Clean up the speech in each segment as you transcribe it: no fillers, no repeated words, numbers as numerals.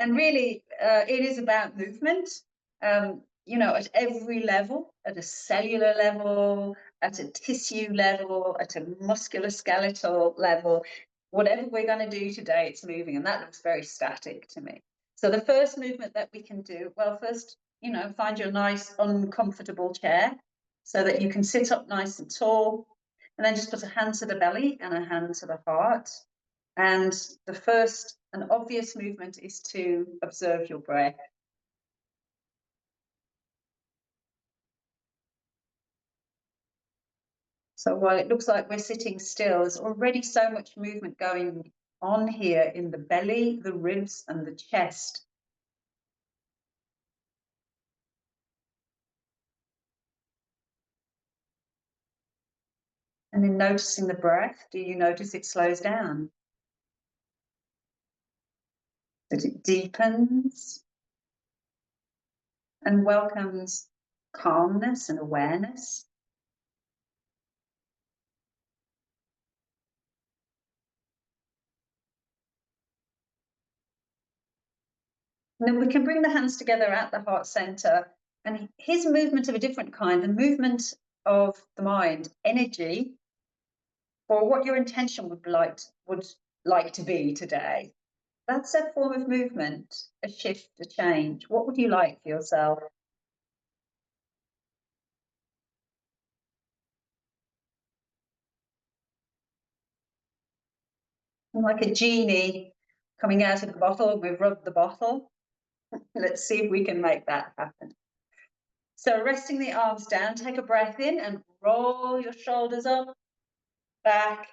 And really, it is about movement, you know, at every level, at a cellular level, at a tissue level, at a musculoskeletal level. Whatever we're going to do today, it's moving, and that looks very static to me. So the first movement that we can do, well, first, you know, find your nice uncomfortable chair so that you can sit up nice and tall, and then just put a hand to the belly and a hand to the heart. And the first and obvious movement is to observe your breath. So while it looks like we're sitting still, there's already so much movement going on here in the belly, the ribs, and the chest. And in noticing the breath, do you notice it slows down? That it deepens and welcomes calmness and awareness? And then we can bring the hands together at the heart center. And here's a movement of a different kind, the movement of the mind, energy, or what your intention would like to be today. That's a form of movement, a shift, a change. What would you like for yourself? Like a genie coming out of the bottle, we've rubbed the bottle. Let's see if we can make that happen. So resting the arms down, take a breath in and roll your shoulders up, back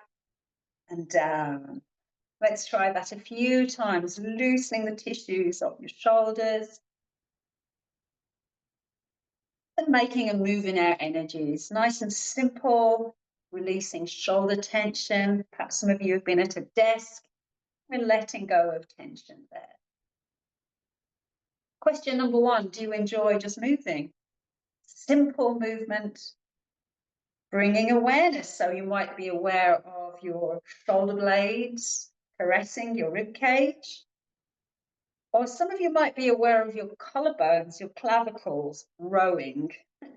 and down. Let's try that a few times, loosening the tissues of your shoulders and making a move in our energies. Nice and simple, releasing shoulder tension. Perhaps some of you have been at a desk. We're letting go of tension there. Question number one, do you enjoy just moving? Simple movement, bringing awareness. So you might be aware of your shoulder blades caressing your rib cage. Or some of you might be aware of your collarbones, your clavicles rowing.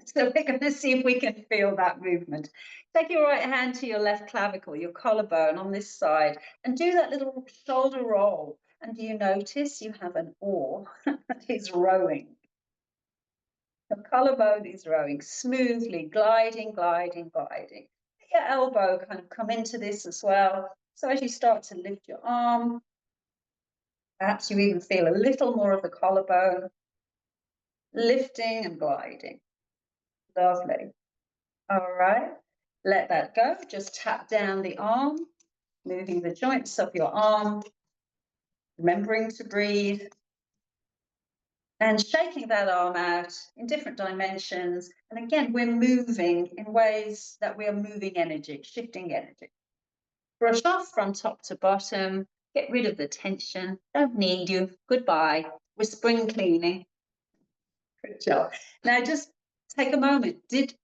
So we're going to see if we can feel that movement. Take your right hand to your left clavicle, your collarbone on this side, and do that little shoulder roll. And do you notice you have an oar that is rowing? The collarbone is rowing smoothly, gliding, gliding, gliding. Let your elbow kind of come into this as well. So as you start to lift your arm, perhaps you even feel a little more of the collarbone, lifting and gliding. Lovely. All right, let that go. Just tap down the arm, moving the joints of your arm, remembering to breathe, and shaking that arm out in different dimensions. And again, we're moving in ways that we are moving energy, shifting energy. Brush off from top to bottom, get rid of the tension, don't need you, goodbye. We're spring cleaning. Good job. Now just take a moment. Did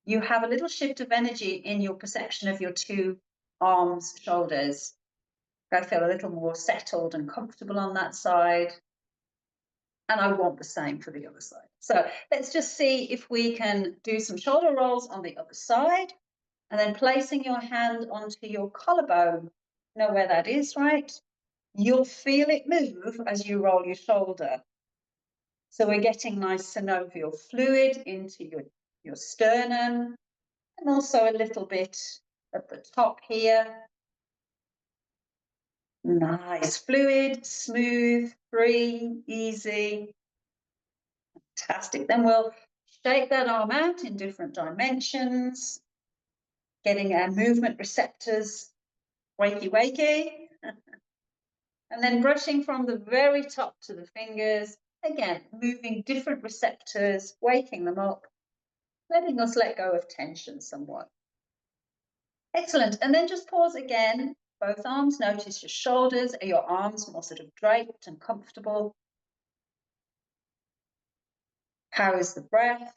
you have a little shift of energy in your perception of your two arms, shoulders? I feel a little more settled and comfortable on that side. And I want the same for the other side. So let's just see if we can do some shoulder rolls on the other side, and then placing your hand onto your collarbone. You know where that is, right? You'll feel it move as you roll your shoulder. So we're getting nice synovial fluid into your sternum, and also a little bit at the top here. Nice, fluid, smooth, free, easy. Fantastic. Then we'll shake that arm out in different dimensions, getting our movement receptors wakey, wakey. And then brushing from the very top to the fingers, again, moving different receptors, waking them up, letting us let go of tension somewhat. Excellent. And then just pause again, both arms. Notice your shoulders. Are your arms more sort of draped and comfortable? How is the breath?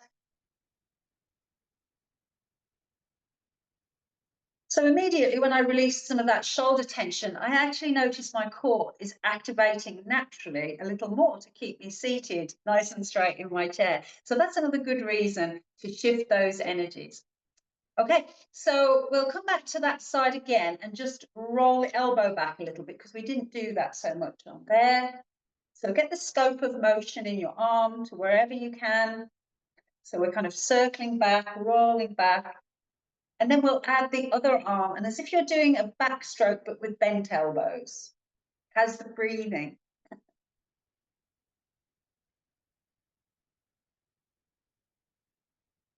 So immediately when I released some of that shoulder tension, I actually noticed my core is activating naturally a little more to keep me seated nice and straight in my chair. So that's another good reason to shift those energies. Okay, so we'll come back to that side again and just roll the elbow back a little bit because we didn't do that so much on there. So get the scope of motion in your arm to wherever you can. So we're kind of circling back, rolling back. And then we'll add the other arm, and as if you're doing a backstroke, but with bent elbows. How's the breathing?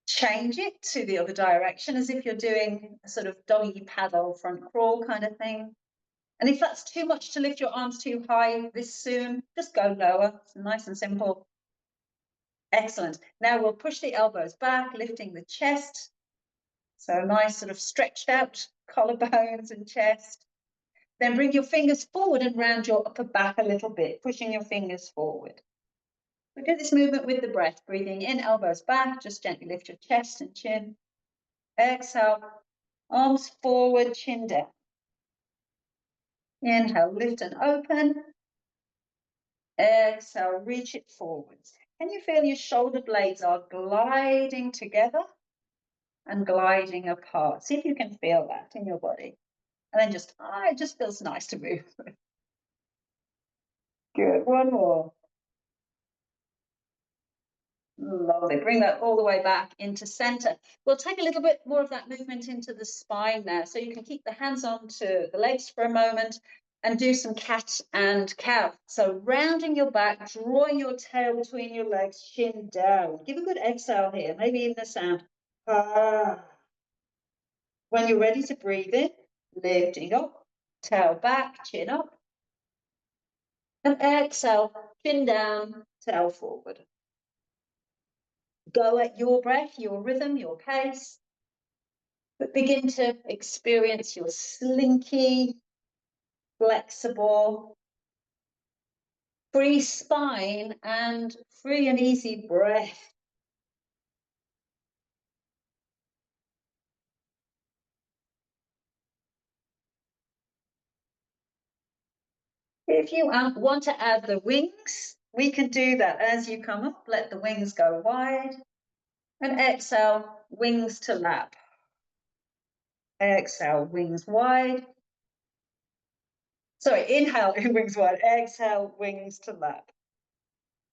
Change it to the other direction, as if you're doing a sort of doggy paddle front crawl kind of thing. And if that's too much to lift your arms too high this soon, just go lower. It's nice and simple. Excellent. Now we'll push the elbows back, lifting the chest. So nice sort of stretched out collarbones and chest. Then bring your fingers forward and round your upper back a little bit, pushing your fingers forward. We do this movement with the breath, breathing in, elbows back, just gently lift your chest and chin. Exhale, arms forward, chin down. Inhale, lift and open. Exhale, reach it forwards. Can you feel your shoulder blades are gliding together and gliding apart? See if you can feel that in your body. And then just, it just feels nice to move. Good, one more. Lovely. Bring that all the way back into center. We'll take a little bit more of that movement into the spine now. So you can keep the hands onto the legs for a moment and do some cat and cow. So rounding your back, drawing your tail between your legs, chin down. Give a good exhale here, maybe even a sound. Ah. When you're ready to breathe in, lifting up, tail back, chin up. And exhale, chin down, tail forward. Go at your breath, your rhythm, your pace, but begin to experience your slinky, flexible, free spine and free and easy breath. If you want to add the wings, we can do that as you come up. Let the wings go wide and exhale, wings to lap. Exhale, wings wide. Sorry, inhale, wings wide. Exhale, wings to lap.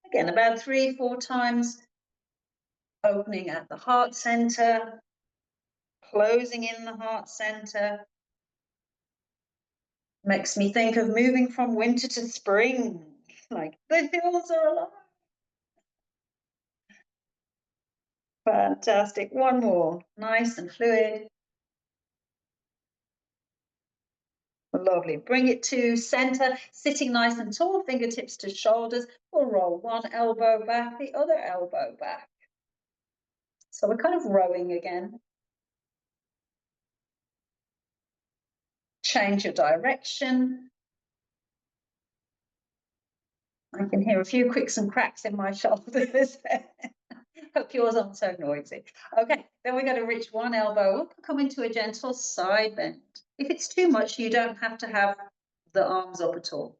Again, about 3-4 times. Opening at the heart center, closing in the heart center. Makes me think of moving from winter to spring, like the hills are alive. Fantastic. One more, nice and fluid. Lovely. Bring it to center, sitting nice and tall, fingertips to shoulders. We'll roll one elbow back, the other elbow back. So we're kind of rowing again. Change your direction. I can hear a few quicks and cracks in my shoulders. Hope yours aren't so noisy. Okay, then we're going to reach one elbow up, come into a gentle side bend. If it's too much, you don't have to have the arms up at all.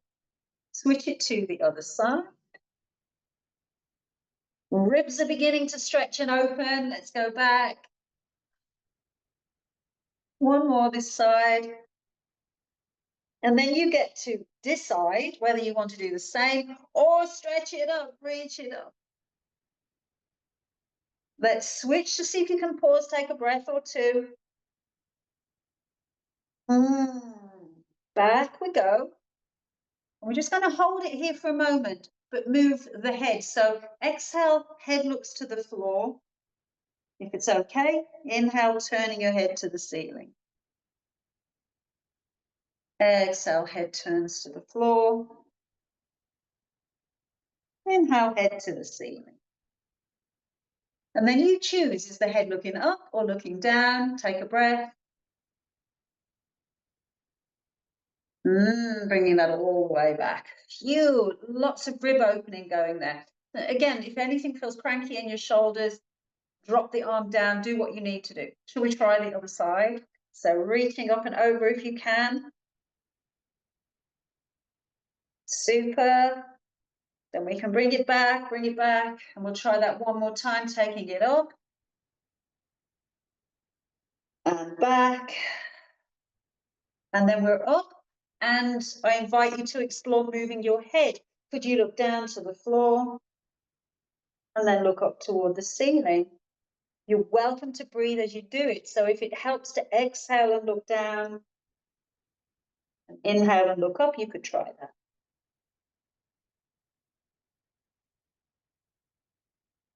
Switch it to the other side. Ribs are beginning to stretch and open. Let's go back. One more this side. And then you get to decide whether you want to do the same or stretch it up, reach it up. Let's switch to see if you can pause, take a breath or two. Back we go. We're just going to hold it here for a moment, but move the head. So exhale, head looks to the floor. If it's okay, inhale, turning your head to the ceiling. Exhale, head turns to the floor. Inhale, head to the ceiling. And then you choose, is the head looking up or looking down? Take a breath. Bringing that all the way back. Lots of rib opening going there. Again, if anything feels cranky in your shoulders, drop the arm down, do what you need to do. Shall we try the other side? So reaching up and over if you can. Super. Then we can bring it back, and we'll try that one more time, taking it up and back. And then we're up, and I invite you to explore moving your head. Could you look down to the floor and then look up toward the ceiling? You're welcome to breathe as you do it. So if it helps to exhale and look down, and inhale and look up, you could try that.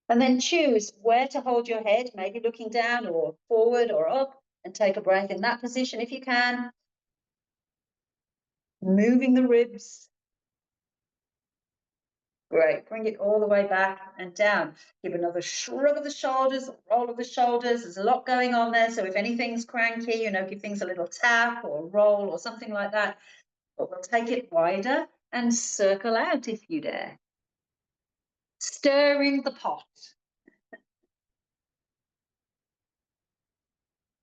And then choose where to hold your head, maybe looking down or forward or up, and take a breath in that position if you can. Moving the ribs. Great. Bring it all the way back and down. Give another shrug of the shoulders, roll of the shoulders. There's a lot going on there. So if anything's cranky, give things a little tap or roll or something like that. But we'll take it wider and circle out if you dare. Stirring the pot.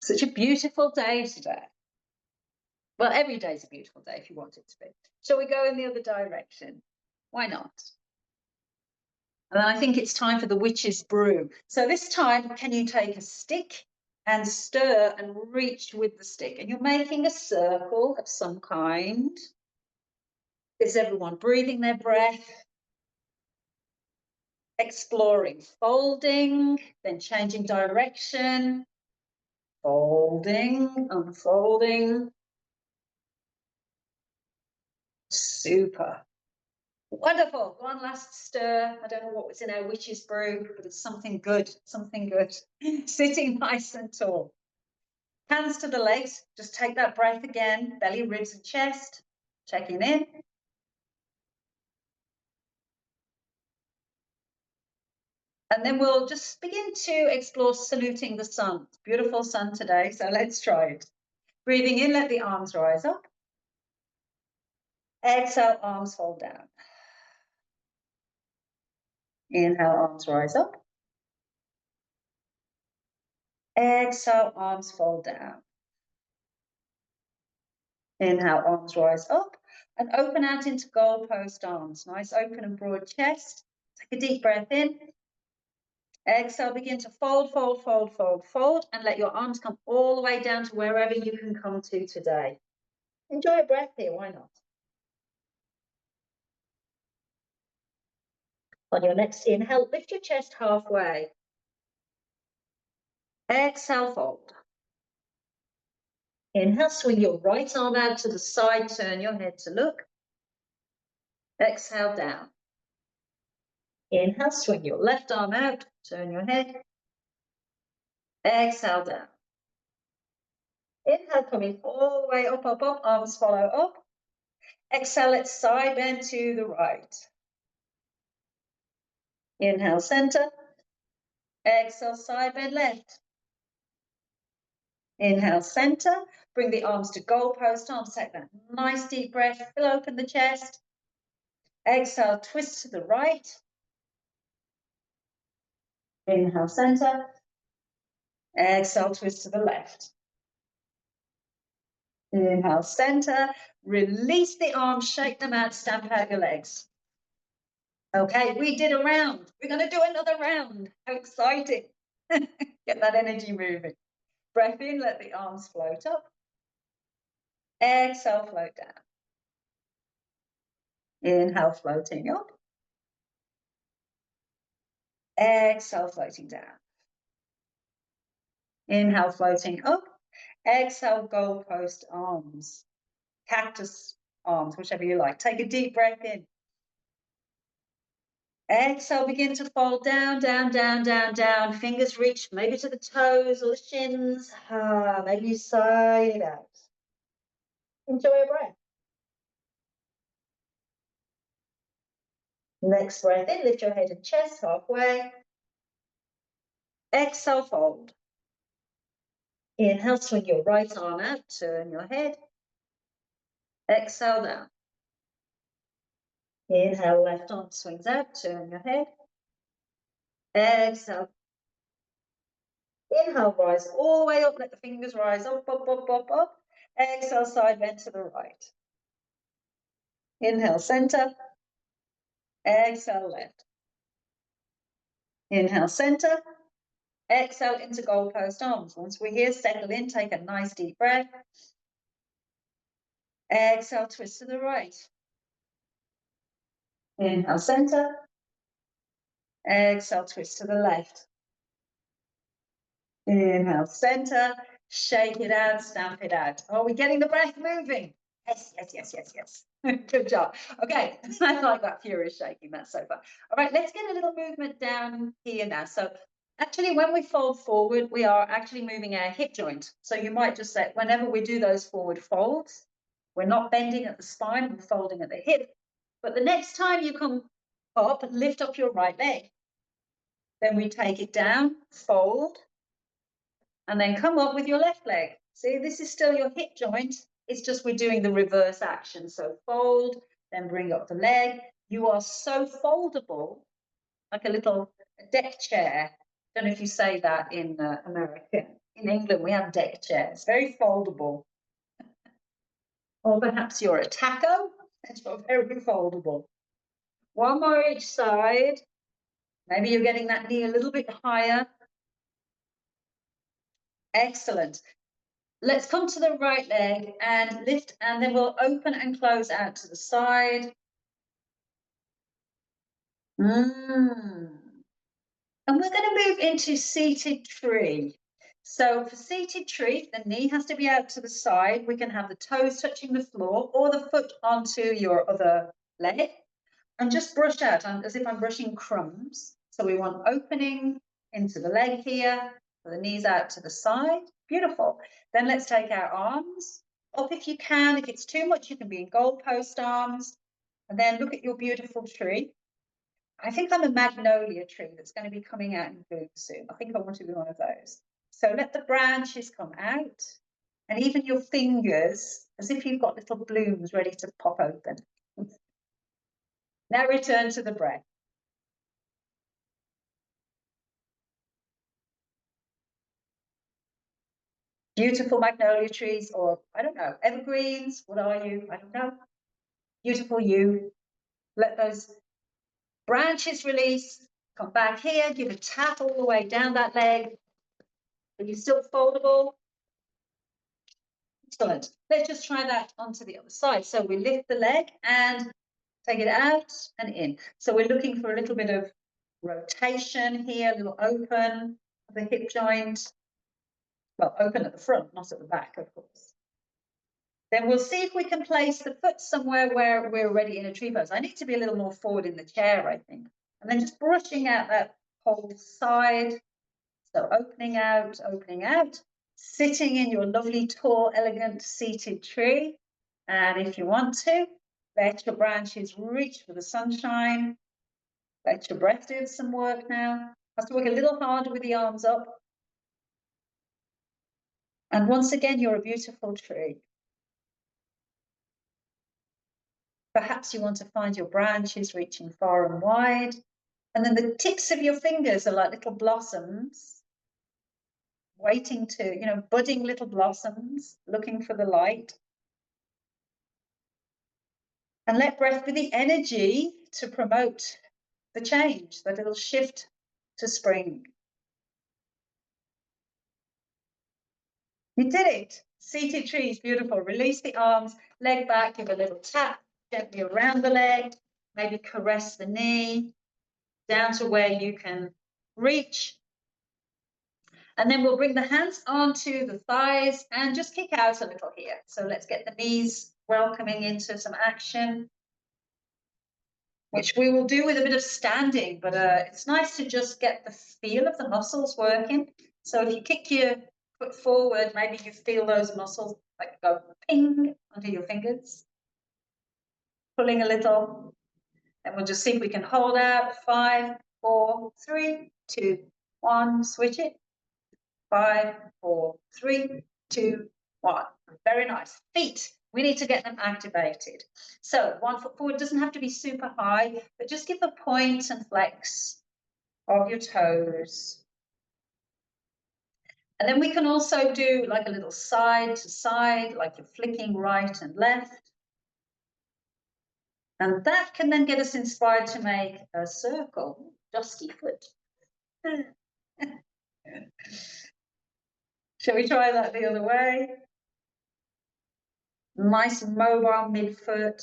Such a beautiful day today. Well, every day is a beautiful day if you want it to be. Shall we go in the other direction? Why not? And then I think it's time for the witch's brew. So this time, can you take a stick and stir and reach with the stick? And you're making a circle of some kind. Is everyone breathing their breath? Exploring, folding, then changing direction, folding, unfolding. Super. Wonderful. One last stir. I don't know what was in our witch's brew, but it's something good, something good. Sitting nice and tall. Hands to the legs. Just take that breath again. Belly, ribs, and chest. Checking in. And then we'll just begin to explore saluting the sun. Beautiful sun today, so let's try it. Breathing in, let the arms rise up. Exhale, arms fold down. Inhale, arms rise up. Exhale, arms fold down. Inhale, arms rise up and open out into goalpost arms. Nice open and broad chest. Take a deep breath in. Exhale, begin to fold, fold, fold, fold, fold, and let your arms come all the way down to wherever you can come to today. Enjoy a breath here, why not? On your next inhale, lift your chest halfway. Exhale, fold. Inhale, swing your right arm out to the side, turn your head to look. Exhale, down. Inhale, swing your left arm out, turn your head. Exhale, down. Inhale, coming all the way up, up, up, arms follow up. Exhale, let's side bend to the right. Inhale, center. Exhale, side bend left. Inhale, center. Bring the arms to goalpost arms. Take that nice deep breath. Fill open the chest. Exhale, twist to the right. Inhale, center. Exhale, twist to the left. Inhale, center. Release the arms, shake them out, stamp out your legs. Okay, we did a round. We're going to do another round. How exciting. Get that energy moving. Breath in, let the arms float up. Exhale, float down. Inhale, floating up. Exhale, floating down. Inhale, floating up. Exhale, goalpost arms. Cactus arms, whichever you like. Take a deep breath in. Exhale, begin to fold down, down, down, down, down. Fingers reach maybe to the toes or the shins. Maybe you sigh it out. Enjoy a breath. Next breath in, lift your head and chest halfway. Exhale, fold. Inhale, swing your right arm out, turn your head. Exhale, down. Inhale, left arm swings out, turn your head. Exhale. Inhale, rise all the way up. Let the fingers rise up, up, up, up, up. Exhale, side bend to the right. Inhale, center. Exhale, left. Inhale, center. Exhale into goalpost arms. Once we're here, settle in, take a nice deep breath. Exhale, twist to the right. Inhale, center. Exhale, twist to the left. Inhale, center. Shake it out, stamp it out. Are we getting the breath moving? Yes, yes, yes, yes, yes. Good job. Okay, I like that furious shaking. That's so fun. All right, let's get a little movement down here now. So actually, when we fold forward, we are actually moving our hip joint. So you might just say, whenever we do those forward folds, we're not bending at the spine, we're folding at the hip. But the next time you come up, lift up your right leg. Then we take it down, fold, and then come up with your left leg. See, this is still your hip joint. It's just we're doing the reverse action. So fold, then bring up the leg. You are so foldable, like a little deck chair. Don't know if you say that in America. In England, we have deck chairs, very foldable. Or perhaps you're a taco and you're very foldable. One more each side. Maybe you're getting that knee a little bit higher. Excellent. Let's come to the right leg and lift, and then we'll open and close out to the side. And we're going to move into seated tree. So for seated tree, the knee has to be out to the side. We can have the toes touching the floor or the foot onto your other leg. And just brush out as if I'm brushing crumbs. So we want opening into the leg here, the knees out to the side. Beautiful. Then let's take our arms up if you can. If it's too much, you can be in goalpost arms. And then look at your beautiful tree. I think I'm a magnolia tree that's going to be coming out in bloom soon. I think I want to be one of those. So let the branches come out, and even your fingers, as if you've got little blooms ready to pop open. Now return to the breath. Beautiful magnolia trees, or I don't know, evergreens. What are you? I don't know. Beautiful you. Let those branches release. Come back here, give a tap all the way down that leg. Are you still foldable? Excellent. Let's just try that onto the other side. So we lift the leg and take it out and in. So we're looking for a little bit of rotation here, a little open of the hip joint. Well, open at the front, not at the back, of course. Then we'll see if we can place the foot somewhere where we're already in a tree pose. I need to be a little more forward in the chair, I think. And then just brushing out that whole side. So opening out, sitting in your lovely, tall, elegant seated tree. And if you want to, let your branches reach for the sunshine. Let your breath do some work now. Have to work a little harder with the arms up. And once again, you're a beautiful tree. Perhaps you want to find your branches reaching far and wide. And then the tips of your fingers are like little blossoms, waiting to, budding little blossoms, looking for the light. And let breath be the energy to promote the change, that it'll shift to spring. You did it. Seated trees, beautiful. Release the arms, leg back, give a little tap gently around the leg, maybe caress the knee down to where you can reach. And then we'll bring the hands onto the thighs and just kick out a little here. So let's get the knees welcoming into some action, which we will do with a bit of standing, but it's nice to just get the feel of the muscles working. So if you kick your foot forward, maybe you feel those muscles like go ping under your fingers, pulling a little. And we'll just see if we can hold out. 5, 4, 3, 2, 1. Switch it. 5, 4, 3, 2, 1. Very nice. Feet. We need to get them activated. So 1 foot forward doesn't have to be super high, but just give a point and flex of your toes. And then we can also do like a little side to side, like you're flicking right and left. And that can then get us inspired to make a circle. Dusty foot. Shall we try that the other way? Nice mobile midfoot,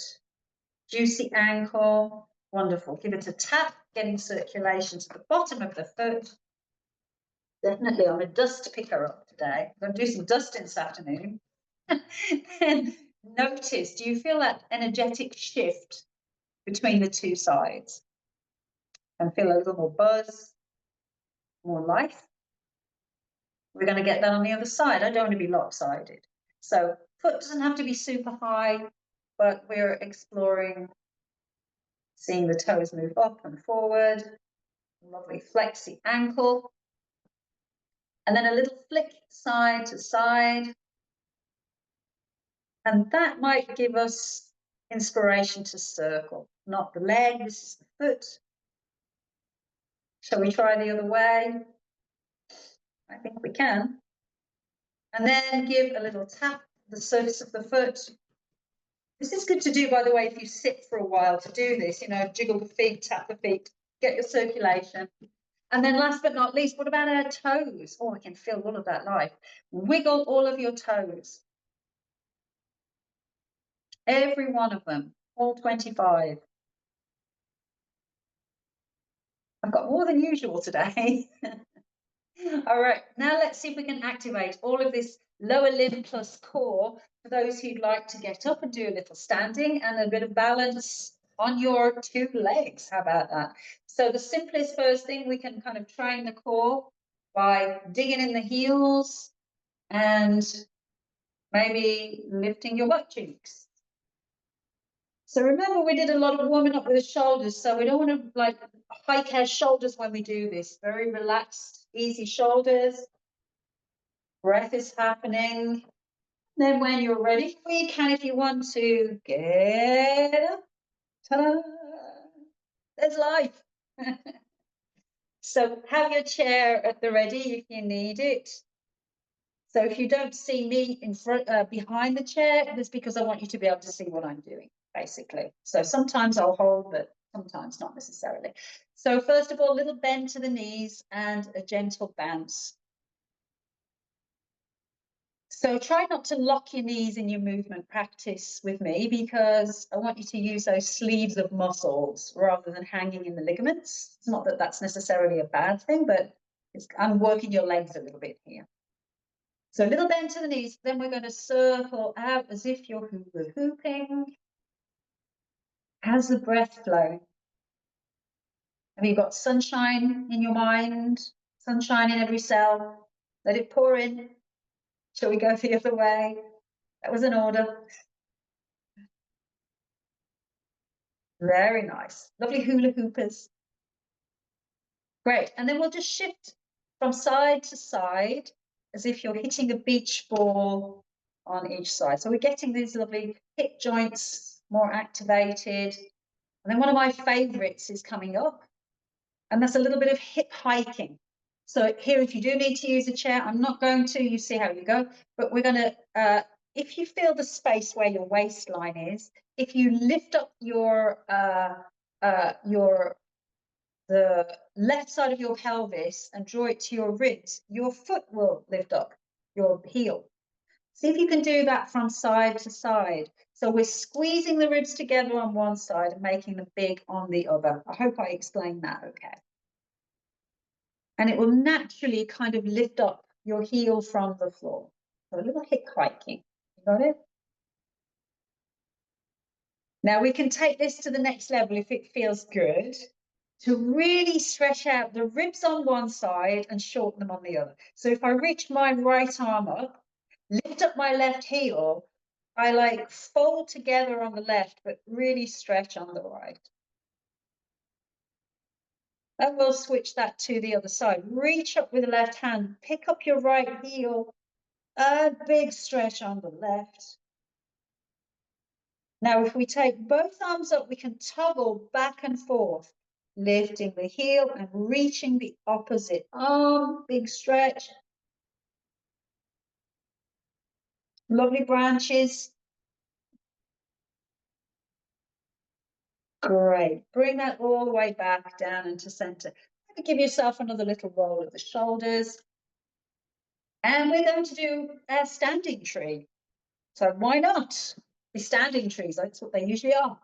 juicy ankle. Wonderful. Give it a tap, getting circulation to the bottom of the foot. Definitely I'm a dust picker up today. I'm going to do some dusting this afternoon. And notice, do you feel that energetic shift between the two sides? And feel a little more buzz, more life. We're going to get that on the other side. I don't want to be lopsided. So foot doesn't have to be super high, but we're exploring seeing the toes move up and forward. Lovely flexy ankle. And then a little flick side to side. And that might give us inspiration to circle. Not the leg, this is the foot. Shall we try the other way? I think we can. And then give a little tap to the surface of the foot. This is good to do, by the way, if you sit for a while to do this, you know, jiggle the feet, tap the feet, get your circulation. And then last but not least, what about our toes? Oh, I can feel all of that life. Wiggle all of your toes. Every one of them, all 25. I've got more than usual today. All right, now let's see if we can activate all of this lower limb plus core for those who'd like to get up and do a little standing and a bit of balance on your two legs. How about that? So the simplest first thing, we can kind of train the core by digging in the heels and maybe lifting your butt cheeks. So remember, we did a lot of warming up with the shoulders, so we don't want to like hike our shoulders when we do this. Very relaxed, easy shoulders. Breath is happening. Then when you're ready, we can, if you want to, get up. Ta-da! There's life. So have your chair at the ready if you need it. So if you don't see me in front, behind the chair, that's because I want you to be able to see what I'm doing, basically. So sometimes I'll hold, but sometimes not necessarily. So first of all, a little bend to the knees and a gentle bounce. So try not to lock your knees in your movement practice with me, because I want you to use those sleeves of muscles rather than hanging in the ligaments. It's not that that's necessarily a bad thing, but I'm working your legs a little bit here. So a little bend to the knees, then we're going to circle out as if you're hula hooping. How's the breath flowing? Have you got sunshine in your mind? Sunshine in every cell? Let it pour in. Shall we go the other way? That was an order. Very nice. Lovely hula hoopers. Great. And then we'll just shift from side to side as if you're hitting a beach ball on each side. So we're getting these lovely hip joints more activated. And then one of my favorites is coming up, and that's a little bit of hip hiking. So here, if you do need to use a chair, I'm not going to, you see how you go, but we're going to, if you feel the space where your waistline is, if you lift up the left side of your pelvis and draw it to your ribs, your foot will lift up, your heel. See if you can do that from side to side. So we're squeezing the ribs together on one side and making them big on the other. I hope I explained that okay. And it will naturally kind of lift up your heel from the floor. So a little hip hiking. You got it? Now we can take this to the next level if it feels good, to really stretch out the ribs on one side and shorten them on the other. So if I reach my right arm up, lift up my left heel, I like fold together on the left, but really stretch on the right. And we'll switch that to the other side. Reach up with the left hand, pick up your right heel, a big stretch on the left. Now, if we take both arms up, we can toggle back and forth, lifting the heel and reaching the opposite arm, big stretch. Lovely branches. Great. Bring that all the way back down into center. Maybe give yourself another little roll of the shoulders. And we're going to do a standing tree. So why not? The standing trees, that's what they usually are.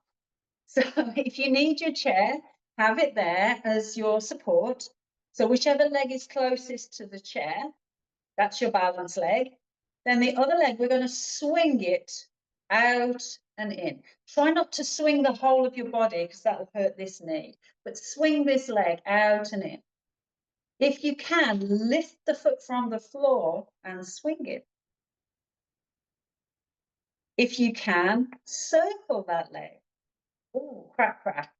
So if you need your chair, have it there as your support. So whichever leg is closest to the chair, that's your balance leg. Then the other leg, we're going to swing it out and in. Try not to swing the whole of your body because that will hurt this knee, but swing this leg out and in. If you can, lift the foot from the floor and swing it. If you can, circle that leg. Oh, crack, crack.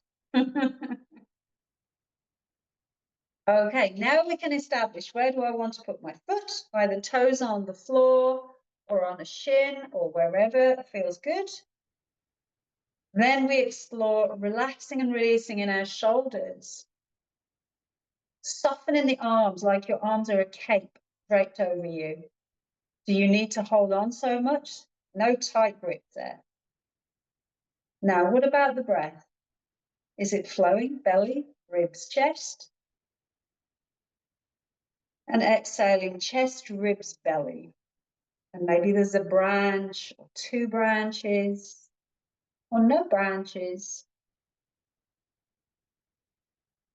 Okay, now we can establish where do I want to put my foot, either toes on the floor or on a shin or wherever feels good. Then we explore relaxing and releasing in our shoulders. Soften in the arms like your arms are a cape draped over you. Do you need to hold on so much? No tight grip there. Now, what about the breath? Is it flowing? Belly, ribs, chest? And exhaling, chest, ribs, belly. And maybe there's a branch or two branches or no branches.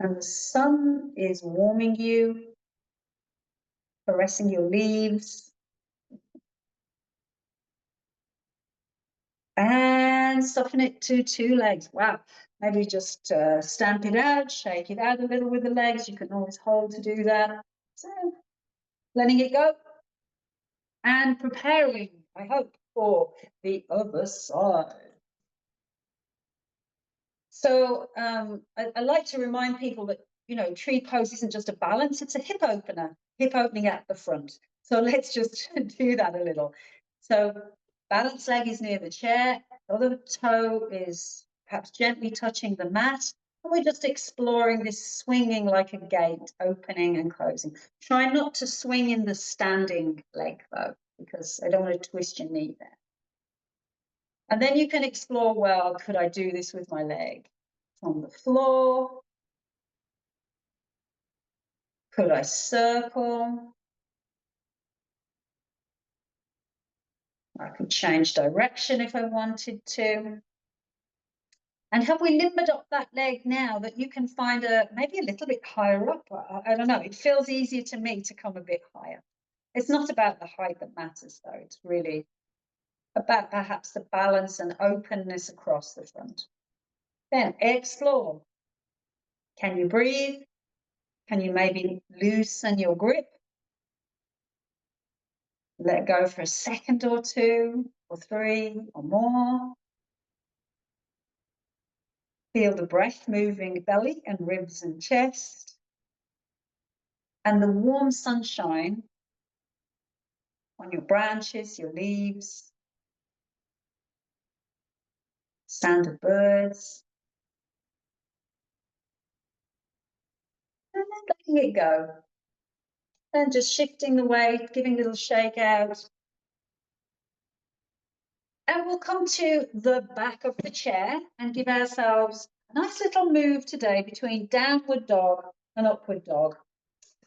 And the sun is warming you, caressing your leaves. And soften it to two legs. Wow. Maybe just stamp it out, shake it out a little with the legs. You can always hold to do that. So letting it go and preparing, I hope, for the other side. So I like to remind people that, you know, tree pose isn't just a balance, it's a hip opener, hip opening at the front. So let's just do that a little. So balance leg is near the chair, other toe is perhaps gently touching the mat. And we're just exploring this swinging like a gate, opening and closing. Try not to swing in the standing leg though, because I don't want to twist your knee there. And then you can explore, well, could I do this with my leg on the floor? Could I circle? I could change direction if I wanted to. And have we limbered up that leg now that you can find maybe a little bit higher up? I don't know. It feels easier to me to come a bit higher. It's not about the height that matters, though. It's really about perhaps the balance and openness across the front. Then explore. Can you breathe? Can you maybe loosen your grip? Let go for a second or two or three or more. Feel the breath moving belly and ribs and chest. And the warm sunshine on your branches, your leaves. Sound of birds. And then letting it go. And just shifting the weight, giving a little shake out. And we'll come to the back of the chair and give ourselves a nice little move today between downward dog and upward dog.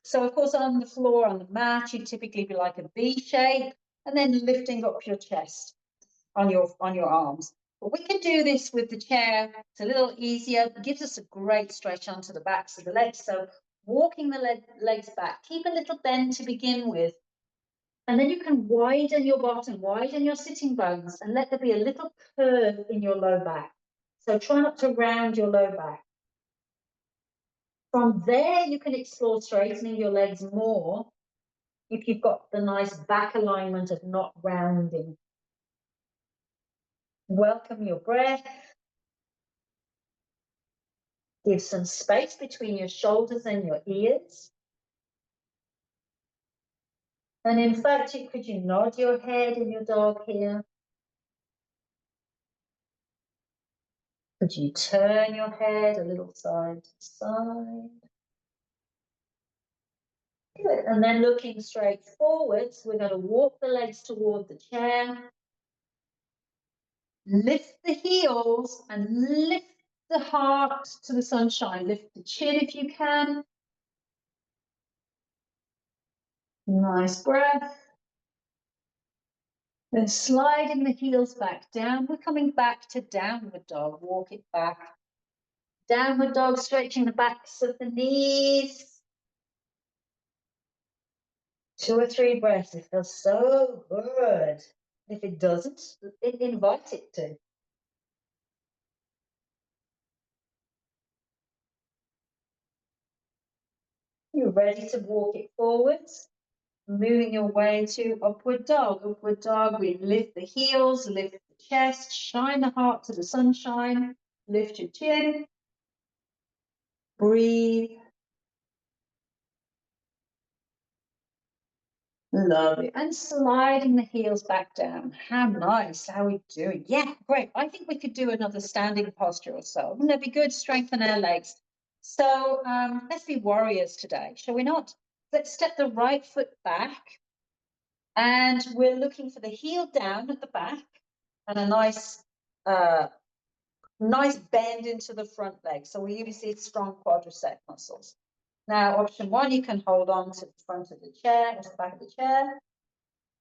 So of course, on the floor, on the mat, you'd typically be like a V shape and then lifting up your chest on your arms. But we can do this with the chair. It's a little easier. It gives us a great stretch onto the backs of the legs. So walking the legs back, keep a little bend to begin with. And then you can widen your bottom, widen your sitting bones, and let there be a little curve in your low back. So try not to round your low back. From there, you can explore straightening your legs more if you've got the nice back alignment of not rounding. Welcome your breath. Give some space between your shoulders and your ears. And in fact, could you nod your head in your dog here? Could you turn your head a little side to side? Good. And then looking straight forwards, we're going to walk the legs toward the chair. Lift the heels and lift the heart to the sunshine. Lift the chin if you can. Nice breath. Then sliding the heels back down. We're coming back to downward dog. Walk it back. Downward dog, stretching the backs of the knees. 2 or 3 breaths. It feels so good. If it doesn't, invite it to. You're ready to walk it forwards. Moving your way to upward dog. Upward dog, we lift the heels, lift the chest, shine the heart to the sunshine, lift your chin, breathe. Lovely. And sliding the heels back down. How nice. How are we doing? Yeah, great. I think we could do another standing posture or so. Wouldn't that be good? Strengthen our legs. So let's be warriors today, shall we not? Let's step the right foot back. And we're looking for the heel down at the back and a nice bend into the front leg. So we use these strong quadricep muscles. Now, option 1, you can hold on to the front of the chair, or the back of the chair,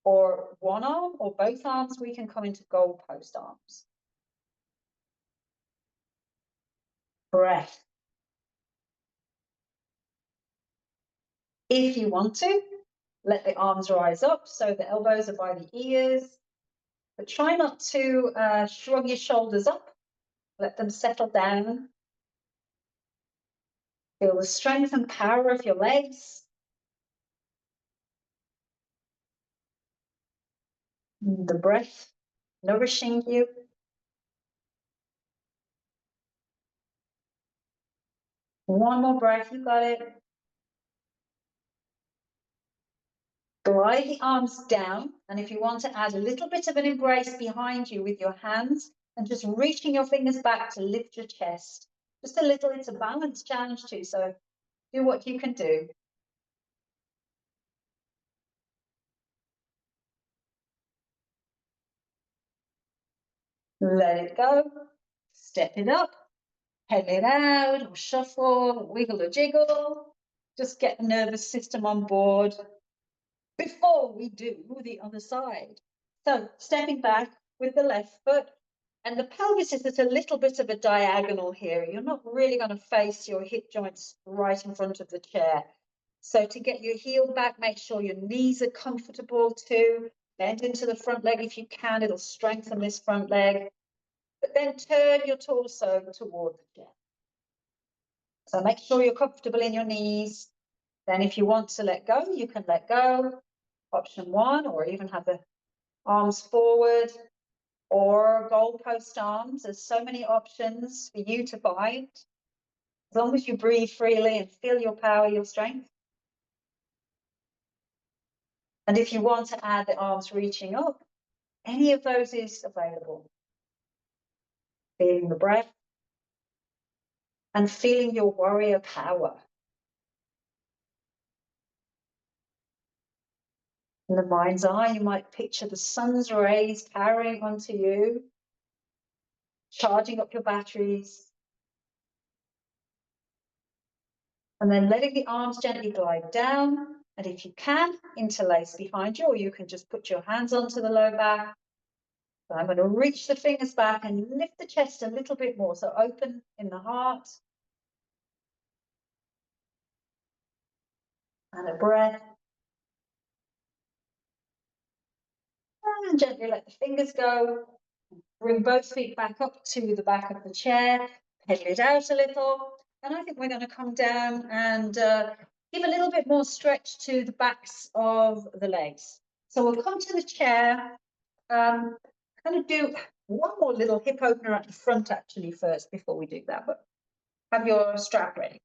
or one arm or both arms. We can come into goalpost arms. Breath. If you want to, let the arms rise up so the elbows are by the ears, but try not to shrug your shoulders up. Let them settle down. Feel the strength and power of your legs. The breath nourishing you. One more breath, you got it. Glide the arms down, and if you want to add a little bit of an embrace behind you with your hands, and just reaching your fingers back to lift your chest. Just a little, it's a balance challenge too, so do what you can do. Let it go. Step it up. Head it out, or shuffle, wiggle or jiggle. Just get the nervous system on board before we do the other side. So stepping back with the left foot, and the pelvis is at a little bit of a diagonal here. You're not really going to face your hip joints right in front of the chair. So to get your heel back, make sure your knees are comfortable too. Bend into the front leg if you can. It'll strengthen this front leg. But then turn your torso toward the chair. So make sure you're comfortable in your knees. Then if you want to let go, you can let go. Option 1, or even have the arms forward, or goalpost arms. There's so many options for you to find. As long as you breathe freely and feel your power, your strength. And if you want to add the arms reaching up, any of those is available. Feeling the breath and feeling your warrior power. In the mind's eye, you might picture the sun's rays powering onto you, charging up your batteries. And then letting the arms gently glide down. And if you can, interlace behind you, or you can just put your hands onto the low back. So I'm going to reach the fingers back and lift the chest a little bit more. So open in the heart. And a breath. And gently let the fingers go. Bring both feet back up to the back of the chair. Pedal it out a little. And I think we're going to come down and give a little bit more stretch to the backs of the legs. So we'll come to the chair. Kind of do one more little hip opener at the front actually first before we do that, but have your strap ready.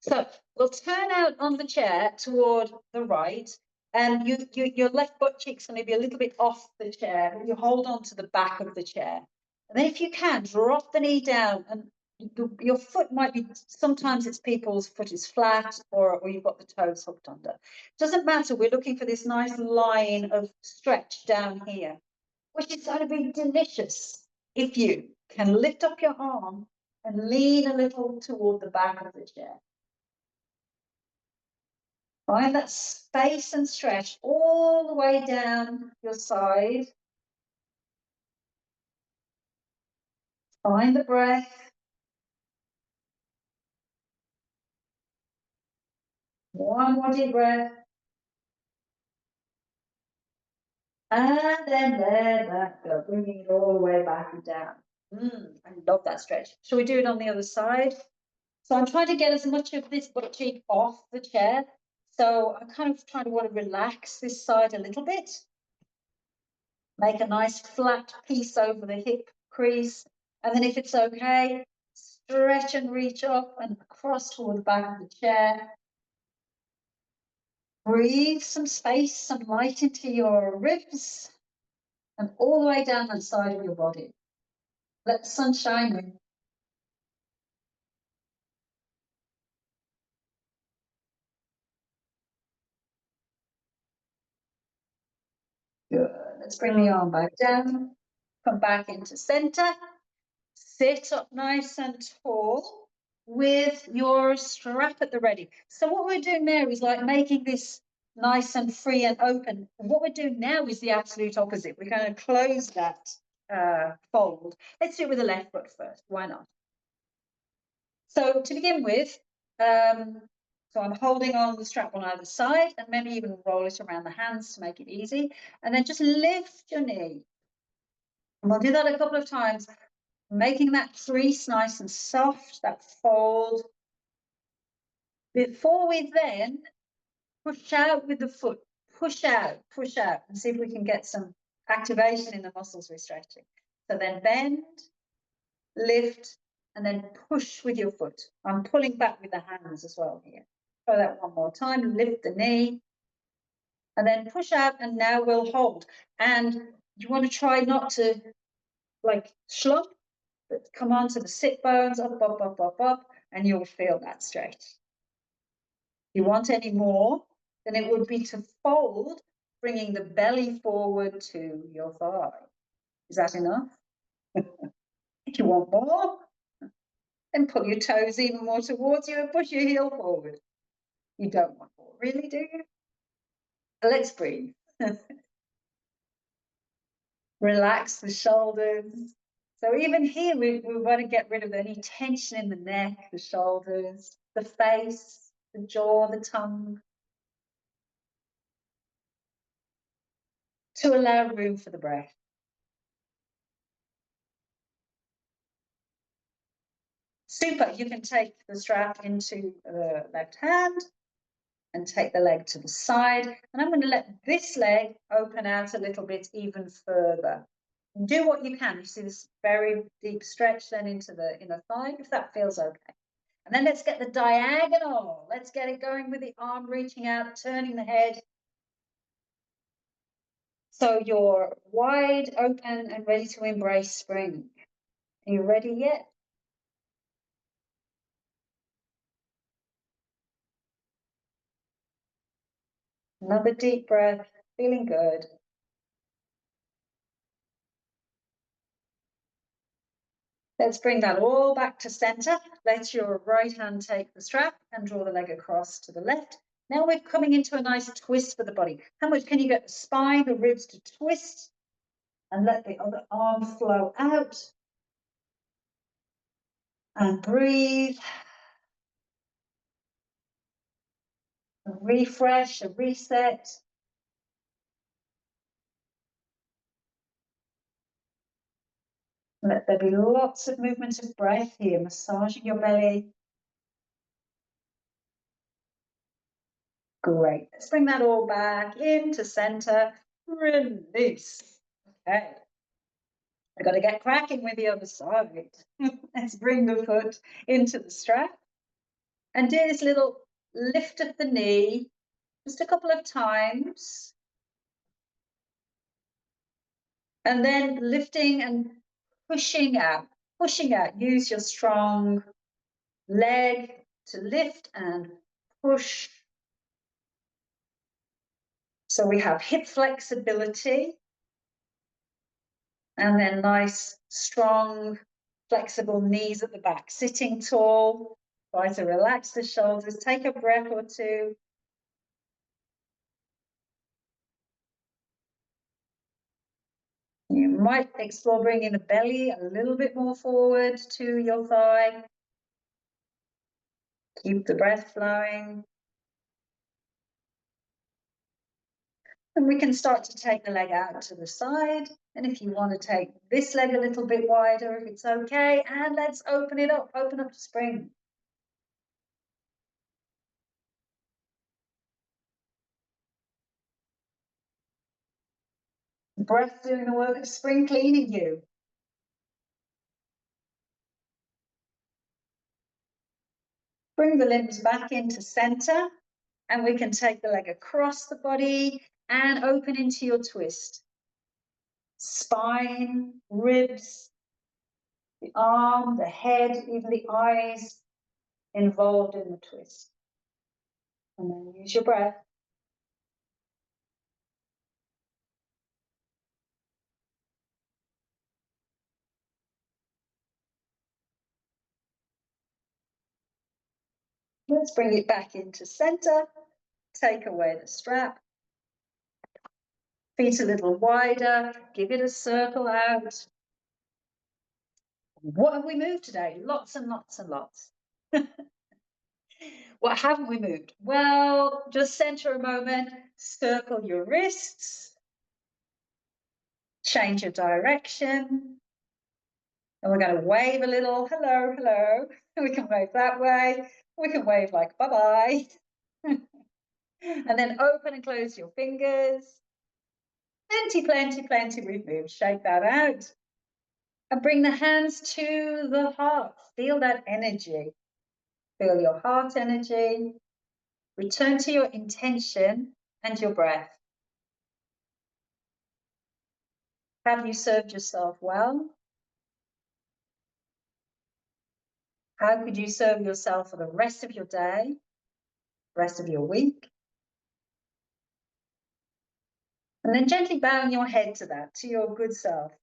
So we'll turn out on the chair toward the right, and your left butt cheek's going to be a little bit off the chair, but you hold on to the back of the chair. And then if you can, drop the knee down and your foot might be, sometimes it's people's foot is flat or you've got the toes hooked under. Doesn't matter. We're looking for this nice line of stretch down here, which is going to be delicious if you can lift up your arm and lean a little toward the back of the chair. Find that space and stretch all the way down your side. Find the breath. One more deep breath. And then let that go, bringing it all the way back and down. I love that stretch. Shall we do it on the other side? So I'm trying to get as much of this butt cheek off the chair. So I'm kind of trying to want to relax this side a little bit. Make a nice flat piece over the hip crease. And then if it's okay, stretch and reach up and across toward the back of the chair. Breathe some space, some light into your ribs and all the way down that side of your body. Let the sun shine in. Good. Let's bring the arm back down. Come back into center. Sit up nice and tall with your strap at the ready. So what we're doing there is like making this nice and free and open. What we're doing now is the absolute opposite. We're going to close that fold. Let's do it with the left foot first. Why not? So to begin with, so I'm holding on the strap on either side and maybe even roll it around the hands to make it easy. And then just lift your knee. And we'll do that a couple of times, making that crease nice and soft, that fold. Before we then push out with the foot, push out, and see if we can get some activation in the muscles we're stretching. So then bend, lift, and then push with your foot. I'm pulling back with the hands as well here. Try that one more time. Lift the knee, and then push out, and now we'll hold. And you want to try not to like slump, but come on to the sit bones, up, up, up, up, up, and you'll feel that stretch. If you want any more, then it would be to fold, bringing the belly forward to your thigh. Is that enough? If you want more, then pull your toes even more towards you and push your heel forward. You don't want more, really, do you? Let's breathe. Relax the shoulders. So even here, we want to get rid of any tension in the neck, the shoulders, the face, the jaw, the tongue, to allow room for the breath. Super. You can take the strap into the left hand and take the leg to the side. And I'm going to let this leg open out a little bit even further. Do what you can. You see this very deep stretch then into the inner thigh, if that feels okay. And then let's get the diagonal. Let's get it going with the arm reaching out, turning the head. So you're wide open and ready to embrace spring. Are you ready yet? Another deep breath, feeling good. Let's bring that all back to center. Let your right hand take the strap and draw the leg across to the left. Now we're coming into a nice twist for the body. How much can you get the spine, the ribs to twist? And let the other arm flow out. And breathe. A refresh, a reset. Let there be lots of movement of breath here, massaging your belly. Great. Let's bring that all back into center. Release. Okay. I've got to get cracking with the other side. Let's bring the foot into the strap and do this little lift of the knee just a couple of times. And then lifting and pushing out. pushing out. Use your strong leg to lift and push. So we have hip flexibility, and then nice, strong, flexible knees at the back. Sitting tall, try to relax the shoulders. Take a breath or two. You might explore bringing the belly a little bit more forward to your thigh. Keep the breath flowing. And we can start to take the leg out to the side. And if you want to take this leg a little bit wider, if it's okay, and let's open it up, open up to spring. Breath doing the work of spring cleaning you. Bring the limbs back into center, and we can take the leg across the body and open into your twist. Spine, ribs, the arm, the head, even the eyes involved in the twist. And then use your breath. Let's bring it back into center. Take away the strap. Feet a little wider. Give it a circle out. What have we moved today? Lots and lots and lots. What haven't we moved? Well, just center a moment. Circle your wrists. Change your direction. And we're going to wave a little. Hello, hello. We can wave that way. We can wave like bye-bye. And then open and close your fingers. Plenty, plenty, plenty we've moved. Shake that out. And bring the hands to the heart. Feel that energy. Feel your heart energy. Return to your intention and your breath. Have you served yourself well? How could you serve yourself for the rest of your day, rest of your week? And then gently bowing your head to that, to your good self.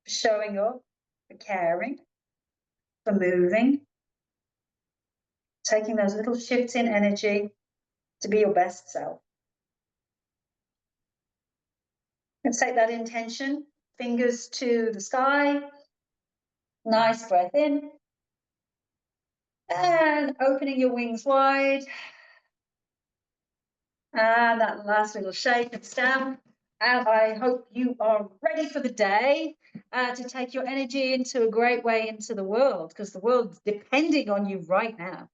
For showing up, for caring, for moving, taking those little shifts in energy to be your best self. Let's take that intention, fingers to the sky. Nice breath in. And opening your wings wide. And that last little shake and stamp. And I hope you are ready for the day to take your energy into a great way into the world, because the world's depending on you right now.